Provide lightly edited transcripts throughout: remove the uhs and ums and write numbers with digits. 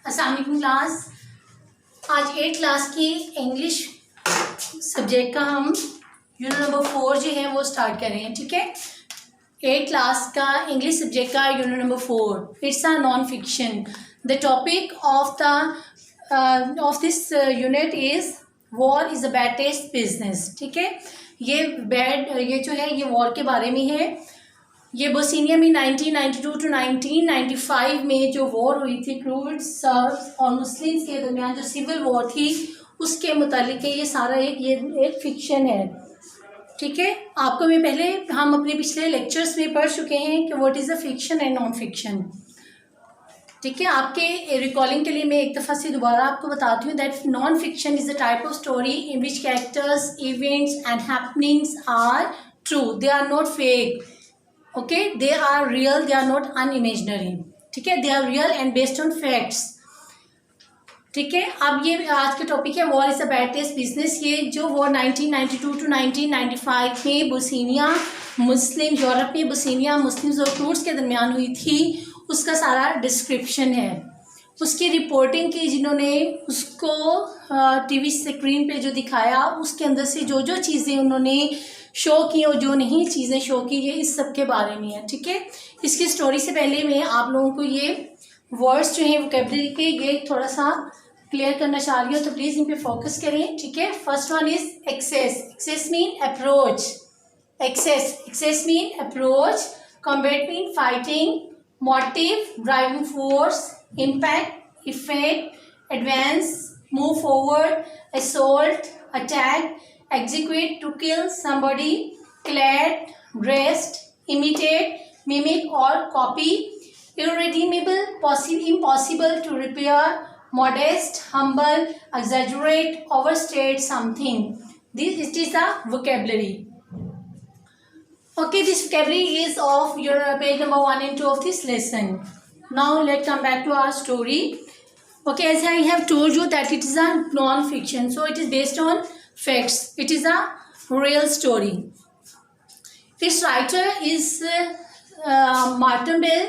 अस्सलाम वालेकुम क्लास। आज 8 क्लास की इंग्लिश सब्जेक्ट का हम यूनिट नंबर 4 जो है वो स्टार्ट कर रहे हैं। ठीक है, 8 क्लास का इंग्लिश सब्जेक्ट का unit number 4 it's a non fiction. The topic of this unit is war is a bad taste business. ठीक है, ये जो है ये वॉर के बारे में है। ये बोस्निया में 1992 टू 1995 में जो वॉर हुई थी क्रूड्स और मुस्लिम्स के दरमियान जो सिविल वॉर थी उसके मुतालिक ये सारा एक फिक्शन है। ठीक है, आपको मैं पहले हम अपने पिछले लेक्चर्स में पढ़ चुके हैं कि what is a fiction and non fiction. ठीक है, आपके रिकॉलिंग के लिए मैं एक दफ़ा से दोबारा आपको बताती हूँ that non fiction is a type of story in which characters events and happenings are true, they are not fake. Okay, they are real, they are not unimaginary. ठीक है, they are real and based on facts. ठीक है, अब ये आज के topic है war is a bad taste business. ये जो वॉर 1992 टू 1995 में बोस्निया मुस्लिम यूरोप में बोस्निया मुस्लिम्स और क्रूड्स के दरमियान हुई थी उसका सारा डिस्क्रिप्शन है। उसकी रिपोर्टिंग की जिन्होंने उसको टीवी स्क्रीन पे जो दिखाया उसके अंदर से जो जो चीज़ें उन्होंने शो की और जो नहीं चीज़ें शो की ये इस सब के बारे में है। ठीक है, इसकी स्टोरी से पहले मैं आप लोगों को ये वर्ड्स जो हैं वोकैबुलरी के ये थोड़ा सा क्लियर करना चाह रही हूँ, तो प्लीज़ इन पे फोकस करें। ठीक है, first one is access. Access mean approach. Access mean approach. Combat mean fighting. Motive driving force. Impact effect. Advance move forward. Assault attack. Execute to kill somebody. Clad, dressed, imitate, mimic or copy. Irredeemable, impossible to repair. Modest, humble, exaggerate, overstate something. It is a vocabulary. Okay, this vocabulary is of your page number 1 and 2 of this lesson. Now let's come back to our story. Okay, as I have told you that it is a non-fiction, so it is based on facts. It is a real story. Its writer is Martin Bell.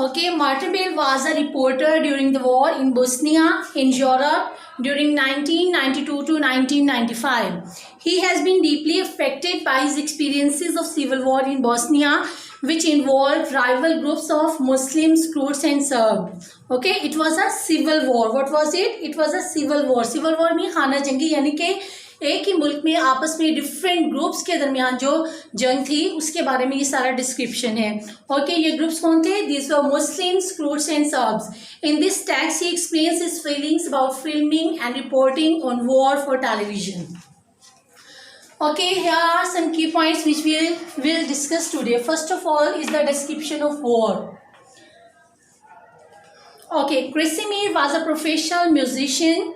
Okay, Martin Bell was a reporter during the war in Bosnia in Europe during 1992 to 1995. He has been deeply affected by his experiences of civil war in Bosnia, which involved rival groups of Muslims, Kurds and Serbs. Okay, it was a civil war. What was it? It was a civil war. Civil war में खाना जंगी यानी कि एक ही मुल्क में आपस में different groups के दरमियान जो जंग थी उसके बारे में ये सारा डिस्क्रिप्शन है। ओके, ये ग्रुप्स कौन थे? This were Muslims, Croats and Serbs. In this text he explains his feelings about filming and reporting on war for television. Okay, here are some key points which we will discuss today. First of all is the description of war. Okay, Krasimir was a professional musician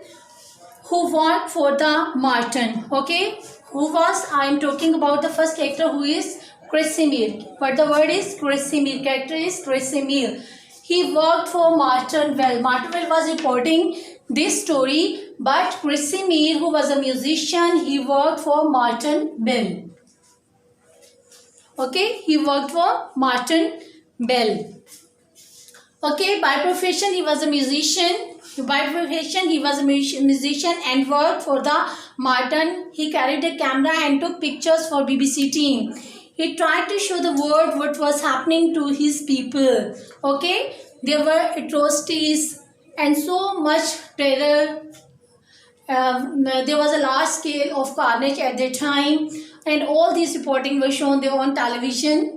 who worked for the Martin. Okay, I am talking about the first character who is Krasimir. But the word is Krasimir. Character is Krasimir. He worked for Martin Bell. Martin Bell was reporting this story, but Krasimir, who was a musician, he worked for Martin Bell. Okay, he worked for Martin Bell. Okay, by profession he was a musician. By profession he was a musician and worked for the Martin. He carried a camera and took pictures for BBC team. He tried to show the world what was happening to his people. Okay, there were atrocities and so much terror. There was a large scale of carnage at that time, and all these reporting was shown there on television.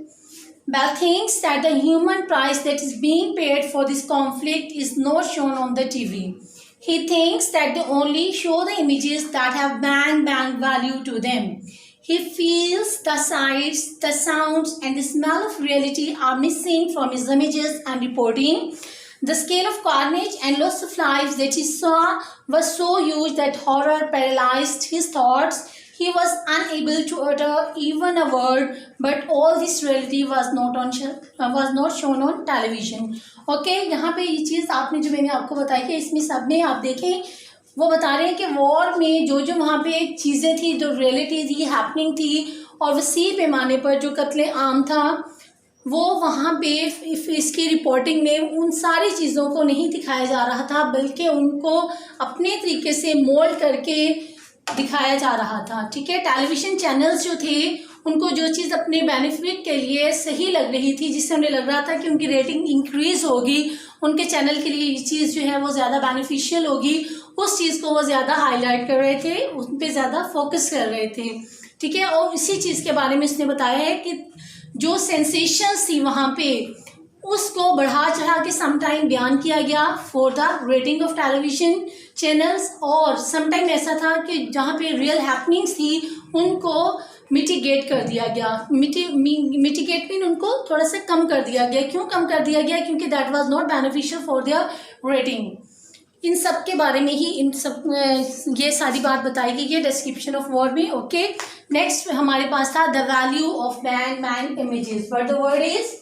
Bell thinks that the human price that is being paid for this conflict is not shown on the TV. He thinks that they only show the images that have bang value to them. He feels the sights, the sounds and the smell of reality are missing from his images and reporting. The scale of carnage and loss of lives that he saw was so huge that horror paralyzed his thoughts. He was unable to utter even a word, but all this reality was not shown on television. Okay, यहाँ पे ये चीज़ आपने जो मैंने आपको बताई है इसमें सब में आप देखें वो बता रहे हैं कि वॉर में जो जो वहाँ पे चीज़ें थी, जो रियलिटी थी, हैपनिंग थी और वसी पैमाने पर जो कत्ले आम था वो वहाँ पे इसकी रिपोर्टिंग में उन सारी चीज़ों को नहीं दिखाया जा रहा था, बल्कि उनको अपने तरीके से मोल्ड करके दिखाया जा रहा था। ठीक है, टेलीविज़न चैनल्स जो थे उनको जो चीज़ अपने बेनिफिट के लिए सही लग रही थी, जिससे उन्हें लग रहा था कि उनकी रेटिंग इंक्रीज़ होगी, उनके चैनल के लिए ये चीज़ जो है वो ज़्यादा बेनिफिशियल होगी, उस चीज़ को वो ज़्यादा हाईलाइट कर रहे थे, उन पर ज़्यादा फोकस कर रहे थे। ठीक है, और इसी चीज़ के बारे में इसने बताया है कि जो सेंसेशंस थी वहाँ पे उसको बढ़ा चढ़ा के समटाइम बयान किया गया for the rating of television channels, और समटाइम ऐसा था कि जहाँ पे रियल हैपनिंग्स थी उनको मिटिगेट कर दिया गया। मिटिगेट मीन उनको थोड़ा सा कम कर दिया गया। क्यों कम कर दिया गया? क्योंकि that was not beneficial for their rating. इन सब के बारे में ही इन सब ये सारी बात बताई गई है डिस्क्रिप्शन ऑफ वर्ड में। ओके, नेक्स्ट हमारे पास था the value of bang bang images. What the word is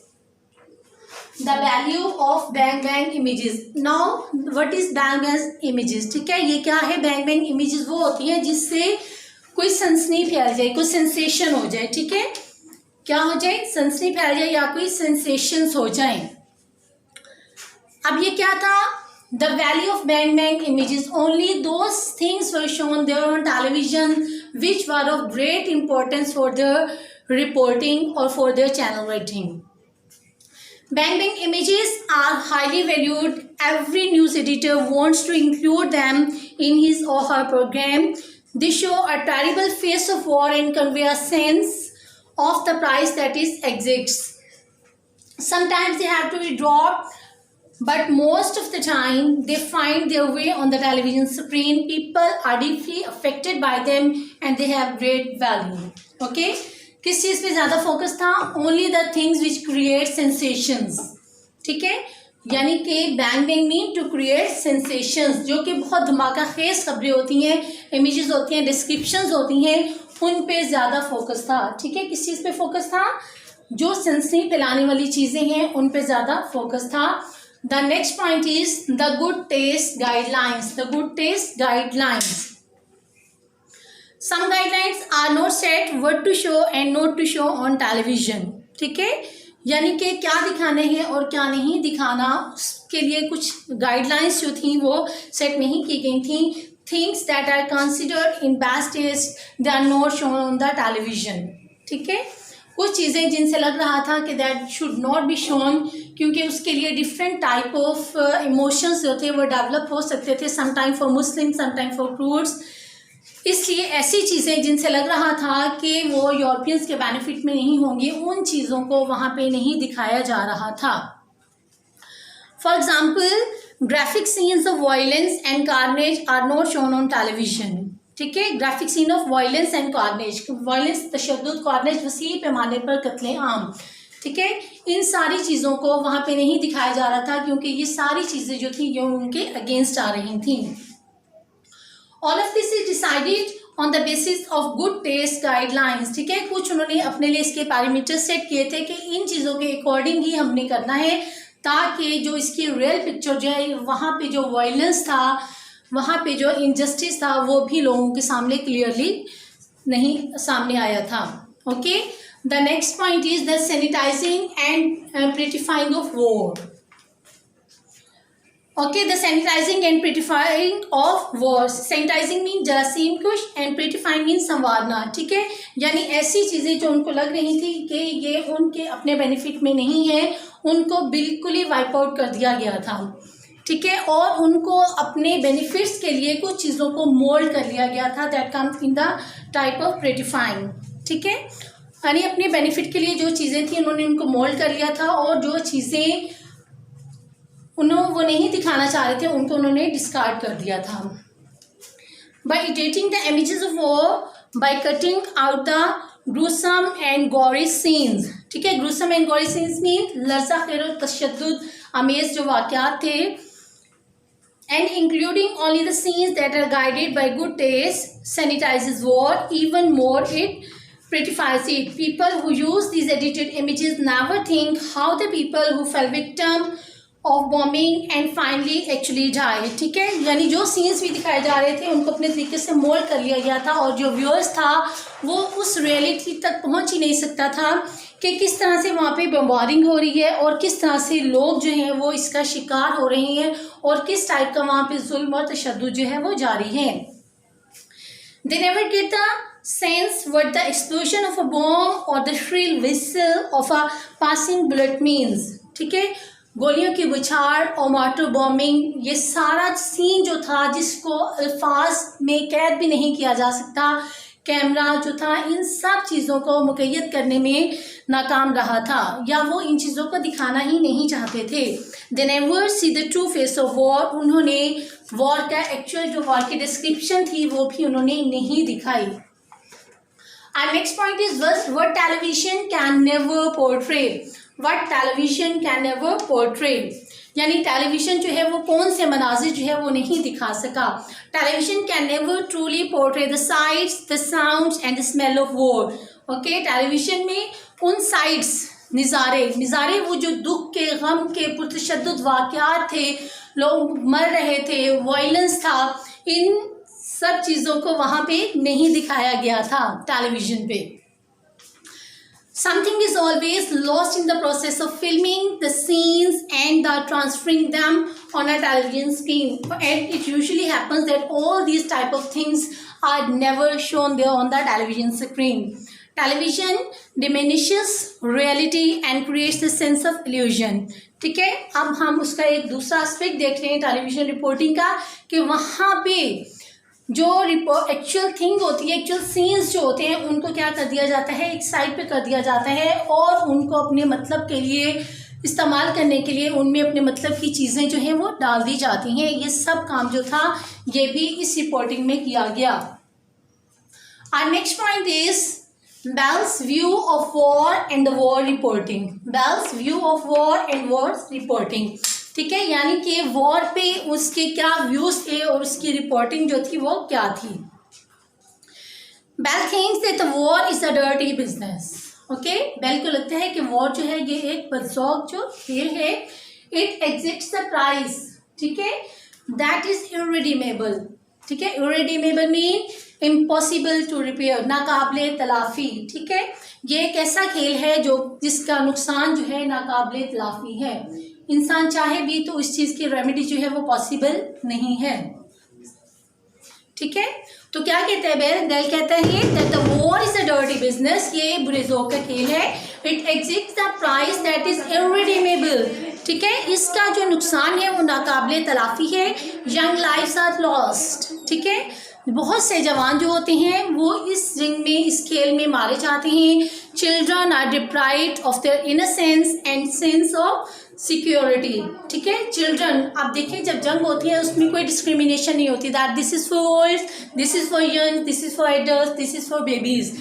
the value of bang bang images. Now what is bang bang images? ठीक है, ये क्या है? बैंग बैंग इमेजेस वो होती हैं जिससे कोई सनसनी फैल जाए, कोई सेंसेशन हो जाए। ठीक है, क्या हो जाए? सनसनी फैल जाए या कोई सेंसेशंस हो जाए। अब ये क्या था? The value of bang bang images, only those things were shown there on television which were of great importance for their reporting or for their channel rating. Bang bang images are highly valued. Every news editor wants to include them in his or her program. They show a terrible face of war and convey a sense of the price that is exists. Sometimes they have to be dropped, but most of the time they find their way on the television screen. People are deeply affected by them and they have great value. Okay, किस चीज़ पे ज़्यादा focus था? Only the things which create sensations. ठीक है, यानी कि bang bang mean to create sensations, जो कि बहुत धमाका खेज खबरें होती हैं, इमेजेस होती हैं, डिस्क्रिप्शंस होती हैं, उन पे ज़्यादा फोकस था। ठीक है, किस चीज़ पे फोकस था? जो सनसनी फैलाने वाली चीज़ें हैं उन पे ज़्यादा फोकस था। The next point is the good taste guidelines. The good taste guidelines. Some guidelines are not set what to show and not to show on television. ठीक है, यानी कि क्या दिखाना है और क्या नहीं दिखाना, उसके लिए कुछ गाइडलाइंस जो थी वो सेट नहीं की गई थी। Things that are considered in best taste, they are not shown on the television. ठीक है, कुछ चीज़ें जिनसे लग रहा था कि that should not be shown, क्योंकि उसके लिए डिफरेंट टाइप ऑफ इमोशंस जो थे वो डेवलप हो सकते थे, some time for Muslim, some time for Croats. इसलिए ऐसी चीज़ें जिनसे लग रहा था कि वो यूरोपियंस के बेनिफिट में नहीं होंगी, उन चीज़ों को वहाँ पे नहीं दिखाया जा रहा था। For example, graphic scenes of violence and carnage are not shown on television. ठीक है, graphic scene of violence and carnage, violence तशद्दुद, कार्नेज वसी पैमाने पर कत्ले आम। ठीक है, इन सारी चीज़ों को वहाँ पे नहीं दिखाया जा रहा था क्योंकि ये सारी चीज़ें जो थी ये उनके अगेंस्ट आ रही थी। All of this is decided on the basis of good taste guidelines. ठीक है, कुछ उन्होंने अपने लिए इसके पैरामीटर सेट किए थे कि इन चीज़ों के अकॉर्डिंग ही हमने करना है, ताकि जो इसकी रियल पिक्चर जो है, वहाँ पे जो वायलेंस था, वहाँ पे जो इनजस्टिस था, वो भी लोगों के सामने क्लियरली नहीं सामने आया था। Okay, the next point is the sanitising and prettifying of war. Okay, the sanitising and prettifying of war. Sanitising mean जरासीम कुश एंड प्रिटिफाइंग मीन संवारना। ठीक है, यानी ऐसी चीज़ें जो उनको लग रही थी कि ये उनके अपने बेनिफिट में नहीं है, उनको बिल्कुल ही वाइप आउट कर दिया गया था। ठीक है, और उनको अपने बेनिफिट्स के लिए कुछ चीज़ों को मोल्ड कर लिया गया था, that comes in the type of prettifying. ठीक है, यानी अपने बेनिफिट के लिए जो चीज़ें थी उन्होंने उनको मोल्ड कर लिया था, और जो चीज़ें उन्होंने वो नहीं दिखाना चाह रहे थे उनको उन्होंने डिस्कार्ड कर दिया था। By editing the images of war, by cutting out the gruesome and gory scenes. ठीक है, gruesome and gory scenes mean लर्जा खैर तशद्दुद अमेज जो वाक़यात थे, and including only the scenes that are guided by good taste, sanitizes war. Even more, it prettifies it. People who use these edited images never think how the people who fell victim of bombing and finally actually die. ठीक है, यानी जो scenes भी दिखाए जा रहे थे उनको अपने तरीके से मोल्ड कर लिया गया था, और जो व्यूअर्स था वो उस रियलिटी तक पहुंच ही नहीं सकता था कि किस तरह से वहाँ पे बम्बारिंग हो रही है और किस तरह से लोग जो हैं वो इसका शिकार हो रहे हैं और किस टाइप का वहाँ पे जुल्म और तशद्दुद जो है वो जारी है। They never get the sense what the explosion of a bomb or the shrill whistle of a passing bullet means। ठीक है, गोलियों की बौछार और वाटर बॉम्बिंग, ये सारा सीन जो था जिसको अल्फाज में कैद भी नहीं किया जा सकता, कैमरा जो था इन सब चीज़ों को मुक़य्यद करने में नाकाम रहा था, या वो इन चीज़ों को दिखाना ही नहीं चाहते थे। They never see the true face of war, उन्होंने वॉर का एक्चुअल जो वॉर की डिस्क्रिप्शन थी वो भी उन्होंने नहीं दिखाई। Our next point is what television can never portray। What television can never portray, यानी टेलीविज़न जो है वो कौन से मनाजिर जो है वो नहीं दिखा सका। Television can never truly portray the sites, the sounds and the smell of war. Okay, television में उन साइट्स, नज़ारे वो जो दुख के, गम के, पुरतशद्दुद वाक़यात थे, लोग मर रहे थे, वायलेंस था, इन सब चीज़ों को वहाँ पे नहीं दिखाया गया था टेलीविज़न पे। Something is always lost in the process of filming the scenes and transferring them on a television screen, and it usually happens that all these type of things are never shown there on the television screen. Television diminishes reality and creates the sense of illusion। ठीक है, अब हम उसका एक दूसरा aspect देख रहे हैं टेलीविज़न रिपोर्टिंग का, कि वहाँ पे जो एक्चुअल थिंग होती है, एक्चुअल सीन्स जो होते हैं, उनको क्या कर दिया जाता है, एक साइड पे कर दिया जाता है और उनको अपने मतलब के लिए इस्तेमाल करने के लिए उनमें अपने मतलब की चीज़ें जो हैं वो डाल दी जाती हैं। ये सब काम जो था ये भी इस रिपोर्टिंग में किया गया। Our next point is Bell's view of war and the war reporting। Bell's view of war and war reporting, ठीक है, यानी कि वॉर पे उसके क्या व्यूज थे और उसकी रिपोर्टिंग जो थी वो क्या थी। Bell thinks that the war is a dirty business. Okay, Bell को लगता है कि वॉर जो है ये एक बदज़ौक़ जो खेल है। इट एग्जिट्स द प्राइस, ठीक है, दैट इज इररिडीमेबल। ठीक है, irredeemable mean impossible to repair, नाकाबिले तलाफ़ी। ठीक है, ये एक ऐसा खेल है जो जिसका नुकसान जो है नाकाबिले तलाफ़ी है। इंसान चाहे भी तो इस चीज़ की रेमेडी जो है वो पॉसिबल नहीं है। ठीक है, तो क्या कहते हैं बेल कहता है that the war is a dirty business, ये बुरे ज़ौक़ का खेल है। It exits the price that is irredeemable. ठीक है, इसका जो नुकसान है वो नाकाबिले तलाफ़ी है। Young lives are lost. ठीक है, बहुत से जवान जो होते हैं वो इस जंग में, इस खेल में मारे जाते हैं। Children are deprived of their innocence and sense of security. ठीक है, चिल्ड्रन, आप देखिए जब जंग होती है उसमें कोई डिस्क्रिमिनेशन नहीं होती, that this is for old, this is for young, this is for adult, this is for babies.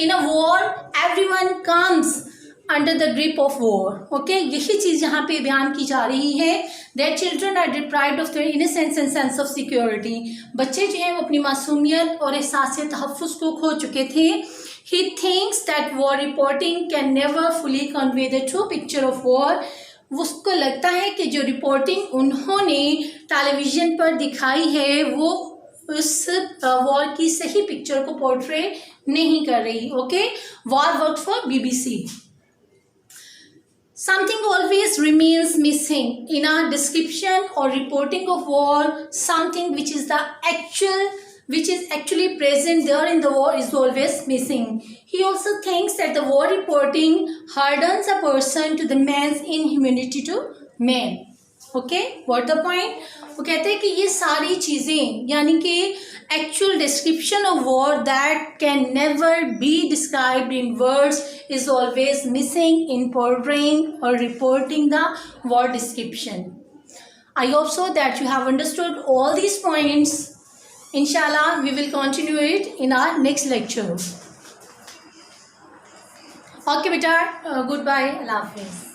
In a war everyone comes under the grip of war. Okay, यही चीज़ यहाँ पे बयान की जा रही है। That children are deprived of their innocence and sense of security. बच्चे जो हैं वो अपनी मासूमियत और एहसास तहफ़्फ़ुज़ को खो चुके थे। He thinks that war reporting can never fully convey the true picture of war. उसको लगता है कि जो रिपोर्टिंग उन्होंने टेलीविज़न पर दिखाई है वो उस वॉर की सही पिक्चर को पोर्ट्रे नहीं कर रही। Okay, war work for BBC। Something always remains missing in a description or reporting of war. Something which is actually present there in the war is always missing. He also thinks that the war reporting hardens a person to the man's inhumanity to man. Okay, what the point? वो कहते हैं कि ये सारी चीज़ें, यानी कि actual description of war that can never be described in words is always missing in portraying or reporting the war description. I hope so that you have understood all these points. Inshallah, we will continue it in our next lecture. Okay, beta, goodbye, Allah Hafiz.